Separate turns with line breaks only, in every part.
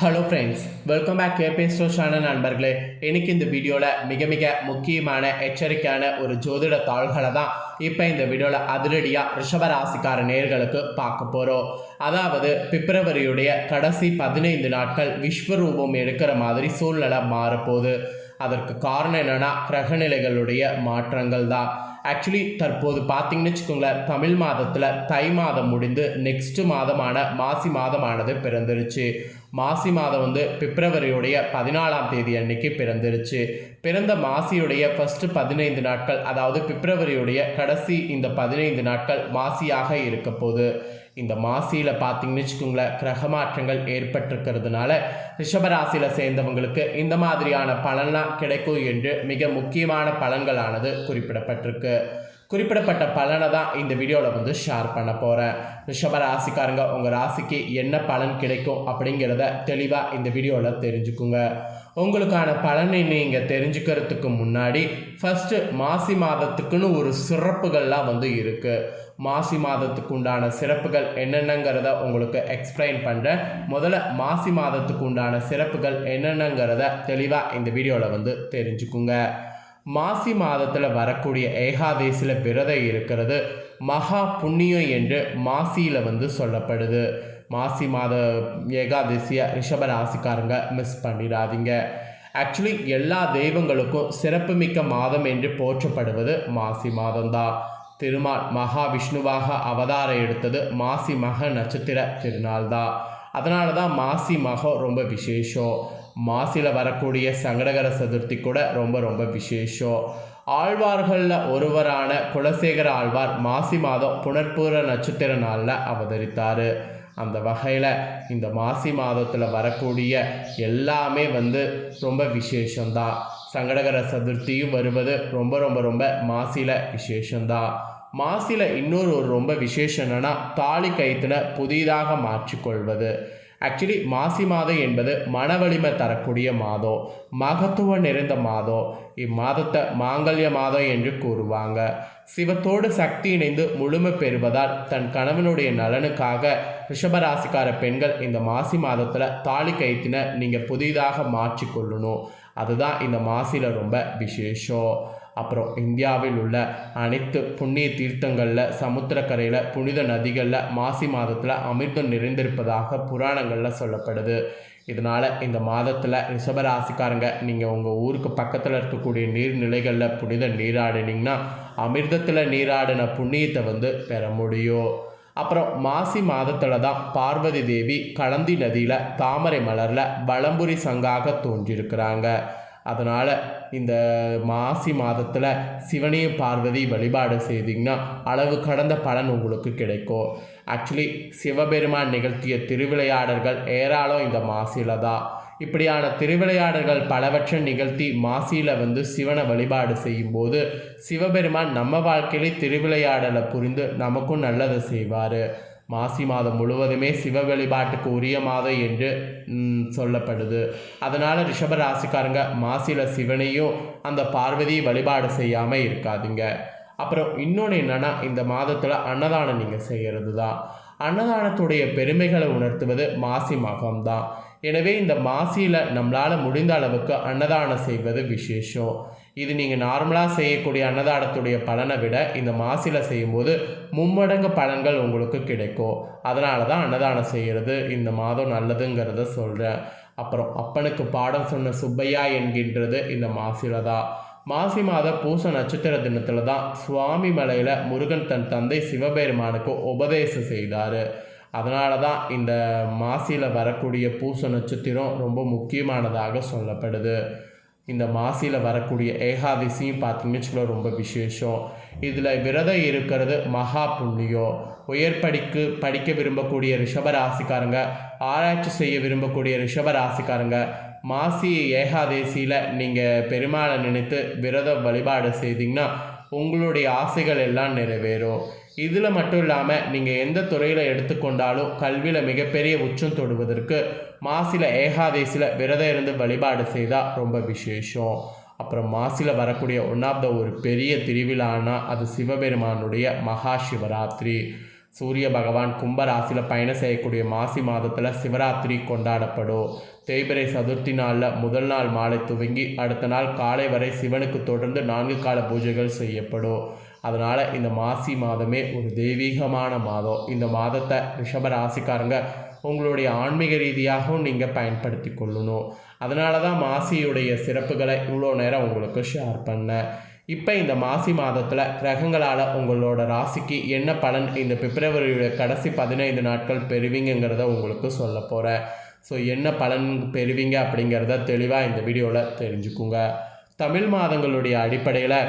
Hello friends, welcome back KPS store channel நண்பர்களே. இன்னைக்கு இந்த வீடியோவில் மிக முக்கியமான எச்சரிக்கையான ஒரு ஜோதிட தாள்களை தான் இப்போ இந்த வீடியோவில் அதிரடியாக ரிஷபராசிக்கார நேர்களுக்கு பார்க்க போகிறோம். அதாவது பிப்ரவரியுடைய கடைசி 15 நாட்கள் விஸ்வரூபம் எடுக்கிற மாதிரி சூழ்நிலை மாறப்போகுது. அதற்கு காரணம் என்னென்னா கிரகநிலைகளுடைய மாற்றங்கள் தான். ஆக்சுவலி தற்போது பார்த்தீங்கன்னு வச்சுக்கோங்களேன், தமிழ் மாதத்தில் தை மாதம் முடிந்து நெக்ஸ்ட் மாதமான மாசி மாதமானது பிறந்துருச்சு. மாசி மாதம் பிப்ரவரியுடைய 14ஆம் தேதி அன்னைக்கு பிறந்துருச்சு. பிறந்த மாசியுடைய ஃபஸ்ட்டு 15 நாட்கள், அதாவது பிப்ரவரியுடைய கடைசி இந்த 15 நாட்கள் மாசியாக இருக்க போகுது. இந்த மாசியில் பார்த்தீங்கன்னு வச்சுக்கோங்களேன், கிரக மாற்றங்கள் ஏற்பட்டிருக்கிறதுனால ரிஷபராசியில் சேர்ந்தவங்களுக்கு இந்த மாதிரியான பலன்லாம் கிடைக்கும் என்று மிக முக்கியமான பலன்களானது குறிப்பிடப்பட்டிருக்கு. குறிப்பிடப்பட்ட பலனை தான் இந்த வீடியோவில் ஷேர் பண்ண போகிறேன். ரிஷபராசிக்காரங்க உங்கள் ராசிக்கு என்ன பலன் கிடைக்கும் அப்படிங்கிறத தெளிவாக இந்த வீடியோவில் தெரிஞ்சுக்குங்க. உங்களுக்கான பலனை நீங்கள் தெரிஞ்சுக்கிறதுக்கு முன்னாடி ஃபஸ்ட்டு மாசி மாதத்துக்குன்னு ஒரு சிறப்புகள்லாம் இருக்குது. மாசி மாதத்துக்கு உண்டான சிறப்புகள் என்னென்னங்கிறத உங்களுக்கு எக்ஸ்பிளைன் பண்ணுறேன். முதல்ல மாசி மாதத்துக்கு உண்டான சிறப்புகள் என்னென்னங்கிறத தெளிவாக இந்த வீடியோவில் தெரிஞ்சுக்குங்க. மாசி மாதத்தில் வரக்கூடிய ஏகாதேசியில் விரதம் இருக்கிறது மகா புண்ணியம் என்று மாசியில் சொல்லப்படுது. மாசி மாத ஏகாதசியை ரிஷபராசிக்காரங்க மிஸ் பண்ணிடாதீங்க. ஆக்சுவலி எல்லா தெய்வங்களுக்கும் சிறப்புமிக்க மாதம் என்று போற்றப்படுவது மாசி மாதம்தான். திருமால் மகாவிஷ்ணுவாக அவதாரம் எடுத்தது மாசி மக நட்சத்திர திருநாள் தான். அதனால தான் மாசி மகம் ரொம்ப விசேஷம். மாசியில் வரக்கூடிய சங்கடகர சதுர்த்தி கூட ரொம்ப விசேஷம். ஆழ்வார்களில் ஒருவரான குலசேகர ஆழ்வார் மாசி மாதம் புனர்பூர நட்சத்திர நாளில் அவதரித்தார். அந்த வகையில் இந்த மாசி மாதத்தில் வரக்கூடிய எல்லாமே ரொம்ப விசேஷந்தான். சங்கடகர சதுர்த்தியும் வருவது ரொம்ப மாசியில் விசேஷந்தான். மாசியில் இன்னொரு ரொம்ப விசேஷம் என்னென்னா தாலி கயிற்றில் புதிதாக மாற்றிக்கொள்வது. ஆக்சுவலி மாசி மாதம் என்பது மன வலிமை தரக்கூடிய மாதம், மகத்துவம் நிறைந்த மாதம். இம்மாதத்தை மாங்கல்ய மாதம் என்று கூறுவாங்க. சிவத்தோடு சக்தி இணைந்து முழுமை பெறுவதால் தன் கணவனுடைய நலனுக்காக ரிஷபராசிக்கார பெண்கள் இந்த மாசி மாதத்தில் தாலி கயிற்றினை நீங்கள் புதிதாக மாற்றிக்கொள்ளணும். அதுதான் இந்த மாசியில் ரொம்ப விசேஷம். அப்புறம் இந்தியாவில் உள்ள அனைத்து புண்ணிய தீர்த்தங்களில், சமுத்திரக்கரையில், புனித நதிகளில் மாசி மாதத்தில் அமிர்தம் நிறைந்திருப்பதாக புராணங்களில் சொல்லப்படுது. இதனால் இந்த மாதத்தில் ரிஷபராசிக்காரங்க நீங்கள் உங்கள் ஊருக்கு பக்கத்தில் இருக்கக்கூடிய நீர்நிலைகளில் புனித நீராடினீங்கன்னா அமிர்தத்தில் நீராடின புண்ணியத்தை பெற முடியும். அப்புறம் மாசி மாதத்தில் தான் பார்வதி தேவி கலந்தி நதியில் தாமரை மலரில் வலம்புரி சங்காக தோன்றியிருக்கிறாங்க. அதனால் இந்த மாசி மாதத்தில் சிவனையும் பார்வதி வழிபாடு செய்திங்கன்னா அளவு கடந்த பலன் உங்களுக்கு கிடைக்கும். ஆக்சுவலி சிவபெருமான் நிகழ்த்திய திருவிளையாடல்கள் ஏராளம் இந்த மாசியில் தான். இப்படியான திருவிளையாடல்கள் பலவற்றை நிகழ்த்தி மாசியில் சிவனை வழிபாடு செய்யும்போது சிவபெருமான் நம்ம வாழ்க்கையிலே திருவிளையாடலை புரிந்து நமக்கும் நல்லதை செய்வார். மாசி மாதம் முழுவதுமே சிவ வழிபாட்டுக்கு உரிய மாதம் என்று சொல்லப்படுது. அதனால் ரிஷபராசிக்காரங்க மாசியில் சிவனையும் அந்த பார்வதியை வழிபாடு செய்யாமல் இருக்காதீங்க. அப்புறம் இன்னொன்று என்னென்னா, இந்த மாதத்தில் அன்னதானம் நீங்கள் செய்கிறது தான். அன்னதானத்துடைய பெருமைகளை உணர்த்துவது மாசி மகம்தான். எனவே இந்த மாசியில் நம்மளால் முடிந்த அளவுக்கு அன்னதானம் செய்வது விசேஷம். இது நீங்கள் நார்மலாக செய்யக்கூடிய அன்னதானத்துடைய பலனை விட இந்த மாசியில் செய்யும்போது மும்மடங்கு பலன்கள் உங்களுக்கு கிடைக்கும். அதனால தான் அன்னதானம் செய்கிறது இந்த மாதம் நல்லதுங்கிறத சொல்கிறேன். அப்புறம் அப்பனுக்கு பாடம் சொன்ன சுப்பையா என்கின்றது இந்த மாசியில் தான். மாசி மாத பூச நட்சத்திர தினத்தில் தான் சுவாமி மலையில் முருகன் தன் தந்தை சிவபெருமானுக்கு உபதேசம் செய்தார். அதனால தான் இந்த மாசியில் வரக்கூடிய பூச நட்சத்திரம் ரொம்ப முக்கியமானதாக சொல்லப்படுது. இந்த மாசியில் வரக்கூடிய ஏகாதசியும் பார்த்தீங்கன்னு ரொம்ப விசேஷம். இதில் விரதம் இருக்கிறது மகா புண்ணியம். படிக்க விரும்பக்கூடிய ரிஷபராசிக்காரங்க, ஆராய்ச்சி செய்ய விரும்பக்கூடிய ரிஷபராசிக்காரங்க மாசி ஏகாதசியில் நீங்கள் பெருமாளை நினைத்து விரத வழிபாடு செய்தீங்கன்னா உங்களுடைய ஆசைகள் எல்லாம் நிறைவேறும். இதில் மட்டும் இல்லாமல் நீங்கள் எந்த துறையில் எடுத்துக்கொண்டாலும் கல்வியில் மிகப்பெரிய உச்சம் தொடுவதற்கு மாசியில் ஏகாதசியில் விரதம் இருந்து வழிபாடு செய்தால் ரொம்ப விசேஷம். அப்புறம் மாசியில் வரக்கூடிய ஒரு பெரிய திருவிழானா அது சிவபெருமானுடைய மகா சிவராத்திரி. சூரிய பகவான் கும்ப ராசியில் பயணம் செய்யக்கூடிய மாசி மாதத்தில் சிவராத்திரி கொண்டாடப்படும். தேய்பிறை சதுர்த்தி நாளில் முதல் நாள் மாலை துவங்கி அடுத்த நாள் காலை வரை சிவனுக்கு தொடர்ந்து 4 கால பூஜைகள் செய்யப்படும். அதனால் இந்த மாசி மாதமே ஒரு தெய்வீகமான மாதம். இந்த மாதத்தை ரிஷப ராசிக்காரங்க உங்களுடைய ஆன்மீக ரீதியாகவும் நீங்கள் பயன்படுத்தி கொள்ளணும். அதனால தான் மாசியுடைய சிறப்புகளை இவ்வளோ நேரம் உங்களுக்கு ஷேர் பண்ணேன். இப்போ இந்த மாசி மாதத்தில் கிரகங்களால் உங்களோட ராசிக்கு என்ன பலன் இந்த பிப்ரவரியுடைய கடைசி 15 நாட்கள் பெறுவீங்கிறத உங்களுக்கு சொல்ல போகிறேன். ஸோ என்ன பலன் பெறுவீங்க அப்படிங்கிறத தெளிவாக இந்த வீடியோவில் தெரிஞ்சுக்குங்க. தமிழ் மாதங்களுடைய அடிப்படையில்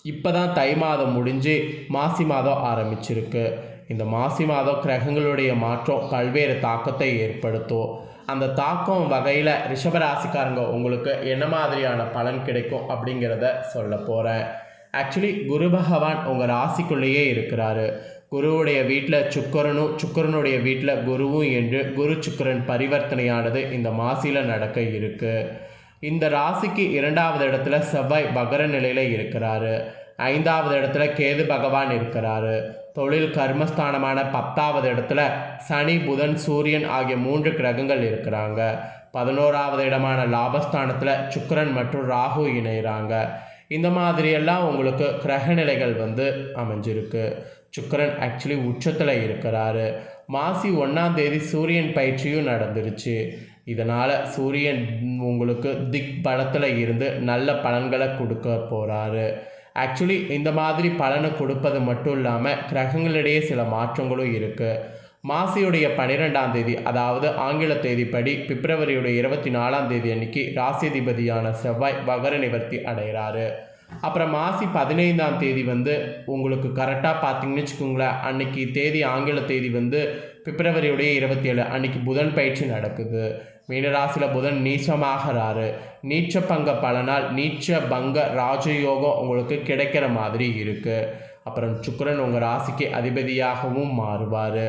இப்போ தான் தை மாதம் முடிஞ்சு மாசி மாதம் ஆரம்பிச்சிருக்கு. இந்த மாசி மாதம் கிரகங்களுடைய மாற்றம் பல்வேறு தாக்கத்தை ஏற்படுத்தும். அந்த தாக்கம் வகையில் ரிஷபராசிக்காரங்க உங்களுக்கு என்ன மாதிரியான பலன் கிடைக்கும் அப்படிங்கிறத சொல்ல போகிறேன். ஆக்சுவலி குரு பகவான் உங்கள் ராசிக்குள்ளேயே இருக்கிறாரு. குருவுடைய வீட்டில் சுக்கரனுடைய வீட்டில் குருவும் என்று குரு சுக்கரன் பரிவர்த்தனையானது இந்த மாசியில் நடக்க இருக்குது. இந்த ராசிக்கு 2வது இடத்துல செவ்வாய் மகர நிலையில் இருக்கிறாரு. 5வது இடத்துல கேது பகவான் இருக்கிறாரு. தொழில் கர்மஸ்தானமான 10வது இடத்துல சனி புதன் சூரியன் ஆகிய 3 கிரகங்கள் இருக்கிறாங்க. 11வது இடமான லாபஸ்தானத்தில் சுக்கிரன் மற்றும் ராகு இணைகிறாங்க. இந்த மாதிரியெல்லாம் உங்களுக்கு கிரக நிலைகள் அமைஞ்சிருக்கு. சுக்கிரன் ஆக்சுவலி உச்சத்தில் இருக்கிறாரு. மாசி 1ஆம் தேதி சூரியன் பயிற்சியும் நடந்துருச்சு. இதனால் சூரியன் உங்களுக்கு திக் பலத்தில் இருந்து நல்ல பலன்களை கொடுக்க போகிறாரு. ஆக்சுவலி இந்த மாதிரி பலனை கொடுப்பது மட்டும் இல்லாமல் கிரகங்களிடையே சில மாற்றங்களும் இருக்குது. மாசியுடைய 12ஆம் தேதி அதாவது ஆங்கில தேதிப்படி பிப்ரவரியுடைய 24ஆம் தேதி அன்னைக்கு ராசிதிபதியான செவ்வாய் மகர நிவர்த்தி அடைகிறாரு. அப்புறம் மாசி 15ஆம் தேதி உங்களுக்கு கரெக்டாக பார்த்தீங்கன்னு வச்சுக்கோங்களேன், அன்னைக்கு தேதி ஆங்கில தேதி பிப்ரவரியுடைய 27 அன்னைக்கு புதன் பயிற்சி நடக்குது. மீனராசியில் புதன் நீச்சமாகிறாரு. நீச்ச பங்க பலனால் நீச்ச பங்க ராஜயோகம் உங்களுக்கு கிடைக்கிற மாதிரி இருக்குது. அப்புறம் சுக்கிரன் உங்கள் ராசிக்கு அதிபதியாகவும் மாறுவார்.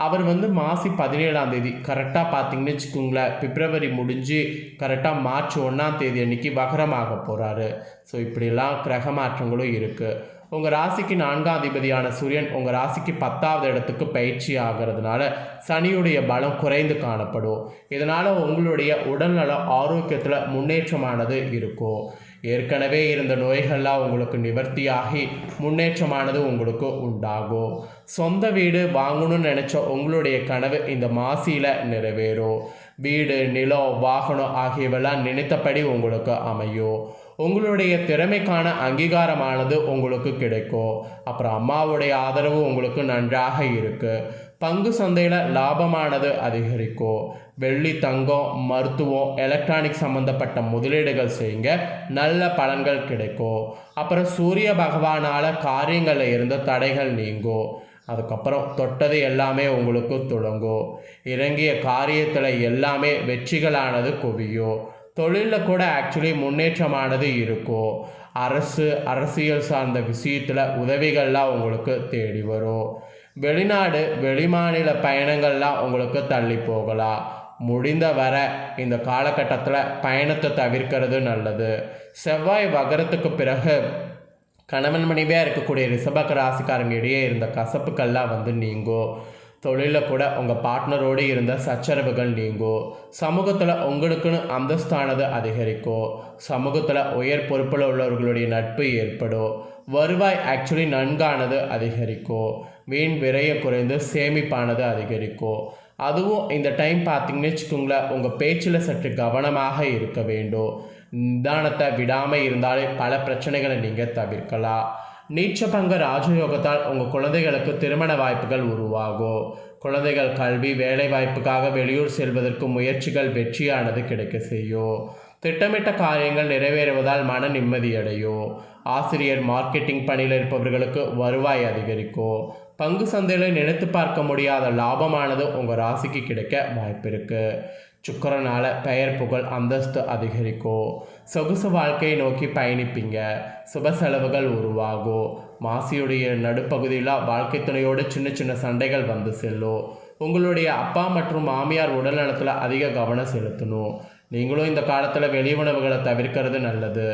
அவர் மாசி 17ஆம் தேதி கரெக்டாக பார்த்தீங்கன்னு வச்சுக்கோங்களேன், பிப்ரவரி முடிஞ்சு கரெக்டாக மார்ச் 1ஆம் தேதி அன்றைக்கி வகரமாக போகிறாரு. ஸோ இப்படிலாம் கிரக மாற்றங்களும் இருக்குது. உங்கள் ராசிக்கு 4ஆம் அதிபதியான சூரியன் உங்கள் ராசிக்கு 10வது இடத்துக்கு பயிற்சி ஆகிறதுனால சனியுடைய பலம் குறைந்து காணப்படும். இதனால் உங்களுடைய உடல்நல ஆரோக்கியத்தில் முன்னேற்றமானது இருக்கும். ஏற்கனவே இருந்த நோய்கள்லாம் உங்களுக்கு நிவர்த்தியாகி முன்னேற்றமானது உங்களுக்கு உண்டாகும். சொந்த வீடு வாங்கணும்னு நினச்ச உங்களுடைய கனவு இந்த மாசியில் நிறைவேறும். வீடு நிலம் வாகனம் ஆகியவெல்லாம் நினைத்தபடி உங்களுக்கு அமையும். உங்களுடைய திறமைக்கான அங்கீகாரமானது உங்களுக்கு கிடைக்கும். அப்புறம் அம்மாவுடைய ஆதரவு உங்களுக்கு நன்றாக இருக்குது. பங்கு சந்தையில் லாபமானது அதிகரிக்கும். வெள்ளி தங்கம் மருத்துவம் எலக்ட்ரானிக் சம்மந்தப்பட்ட முதலீடுகள் செய்யுங்க, நல்ல பலன்கள் கிடைக்கும். அப்புறம் சூரிய பகவானால் காரியங்களில் இருந்த தடைகள் நீங்கும். அதுக்கப்புறம் தொட்டது எல்லாமே உங்களுக்கு தொடங்கும். இறங்கிய காரியத்தில் எல்லாமே வெற்றிகளானது குவியும். தொழிலில் கூட ஆக்சுவலி முன்னேற்றமானது இருக்கும். அரசியல் சார்ந்த விஷயத்தில் உதவிகள்லாம் உங்களுக்கு தேடி வரும். வெளிநாடு வெளிமாநில பயணங்கள்லாம் உங்களுக்கு தள்ளி போகலாம். முடிந்த வரை இந்த காலகட்டத்தில் பயணத்தை தவிர்க்கிறது நல்லது. செவ்வாய் வகரத்துக்கு பிறகு கணவன் மனைவியாக இருக்கக்கூடிய ரிஷப ராசிக்காரங்க இடையே இருந்த கசப்புக்கள்லாம் நீங்கும். தொழிலில் கூட உங்கள் பார்ட்னரோடு இருந்த சச்சரவுகள் நீங்கும். சமூகத்தில் உங்களுக்குன்னு அந்தஸ்தானது அதிகரிக்கும். சமூகத்தில் உயர் பொறுப்பில் உள்ளவர்களுடைய நட்பு ஏற்படும். வருவாய் ஆக்சுவலி நன்கானது அதிகரிக்கும். வீண் விரைய குறைந்து சேமிப்பானது அதிகரிக்கும். அதுவும் இந்த டைம் பார்த்தீங்கன்னு வச்சுக்கோங்களேன், உங்கள் பேச்சில் சற்று கவனமாக இருக்க வேண்டும். நிதானத்தை விடாமல் இருந்தாலே பல பிரச்சனைகளை நீங்கள் தவிர்க்கலாம். நீச்சபங்க ராஜயோகத்தால் உங்கள் குழந்தைகளுக்கு திருமண வாய்ப்புகள் உருவாகும். குழந்தைகள் கல்வி வேலை வாய்ப்புக்காக வெளியூர் செல்வதற்கு முயற்சிகள் வெற்றியானது கிடைக்க செய்யும். திட்டமிட்ட காரியங்கள் நிறைவேறுவதால் மன நிம்மதியடையும். ஆசிரியர் மார்க்கெட்டிங் பணியில் இருப்பவர்களுக்கு வருவாய் அதிகரிக்கும். பங்கு சந்தையில் நினைத்து பார்க்க முடியாத லாபமானது உங்கள் ராசிக்கு கிடைக்க வாய்ப்பு இருக்குது. சுக்கிரனால் பெயர் புகழ் அந்தஸ்து அதிகரிக்கும். சொகுசு வாழ்க்கையை நோக்கி பயணிப்பீங்க. சுப செலவுகள் உருவாகும். மாசியுடைய நடுப்பகுதியில் வாழ்க்கை துணையோடு சின்ன சின்ன சண்டைகள் செல்லும். உங்களுடைய அப்பா மற்றும் மாமியார் உடல்நலத்தில் அதிக கவனம் செலுத்தணும். நீங்களும் இந்த காலத்தில் வெளி உணவுகளை தவிர்க்கிறது நல்லது.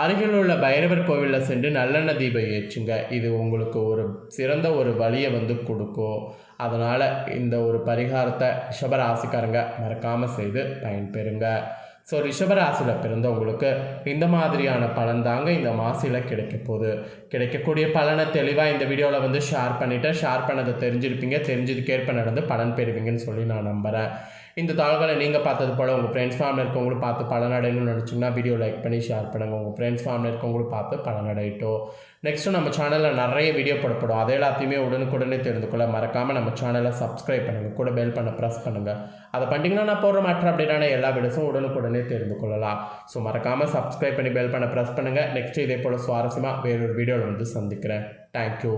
அருகில் உள்ள பைரவர் கோவிலில் சென்று நல்லெண்ணெய் தீபம் ஏற்றுங்க. இது உங்களுக்கு ஒரு சிறந்த ஒரு வழியை கொடுக்கும். அதனால் இந்த ஒரு பரிகாரத்தை ரிஷபராசிக்காரங்க மறக்காமல் செய்து பயன்பெறுங்க. ஸோ ரிஷபராசியில் பிறந்தவங்களுக்கு இந்த மாதிரியான பலன் தாங்க இந்த மாசியில் கிடைக்க போகுது. கிடைக்கக்கூடிய பலனை தெளிவாக இந்த வீடியோவில் ஷேர் பண்ணிவிட்டேன். ஷேர் பண்ணதை தெரிஞ்சிருப்பீங்க. தெரிஞ்சதுக்கேற்ப நடந்து பலன் பெறுவீங்கன்னு சொல்லி நான் நம்புகிறேன். இந்த தாள்களை நீங்கள் பார்த்தது போல் உங்கள் ஃப்ரெண்ட்ஸ் ஃபேமிலி இருக்கவங்களும் பார்த்து பலனடையணும்னு நினச்சிங்கன்னா வீடியோ லைக் பண்ணி ஷேர் பண்ணுங்கள். உங்கள் ஃப்ரெண்ட்ஸ் ஃபேமிலி இருக்கவங்களும் பார்த்து பலனடையட்டும். நெக்ஸ்ட்டு நம்ம சேனலில் நிறைய வீடியோ போடப்படும். அதை எல்லாத்தையுமே உடனுக்குடனே தெரிந்து கொள்ள மறக்காமல் நம்ம சேனலை சப்ஸ்கிரைப் பண்ணுங்கள். கூட பெல் பண்ண ப்ரெஸ் பண்ணுங்கள். அதை பண்ணிட்டீங்கன்னா நான் போடுற மற்ற அப்படின்னா எல்லா வீடியோஸும் உடனுக்குடனே தெரிந்து கொள்ளலாம். ஸோ மறக்காமல் சப்ஸ்கிரைப் பண்ணி பெல் பண்ண ப்ரெஸ் பண்ணுங்கள். நெக்ஸ்ட்டு இதே போல் சுவாரஸ்யமாக வேறொரு வீடியோவில் சந்திக்கிறேன். தேங்க்யூ.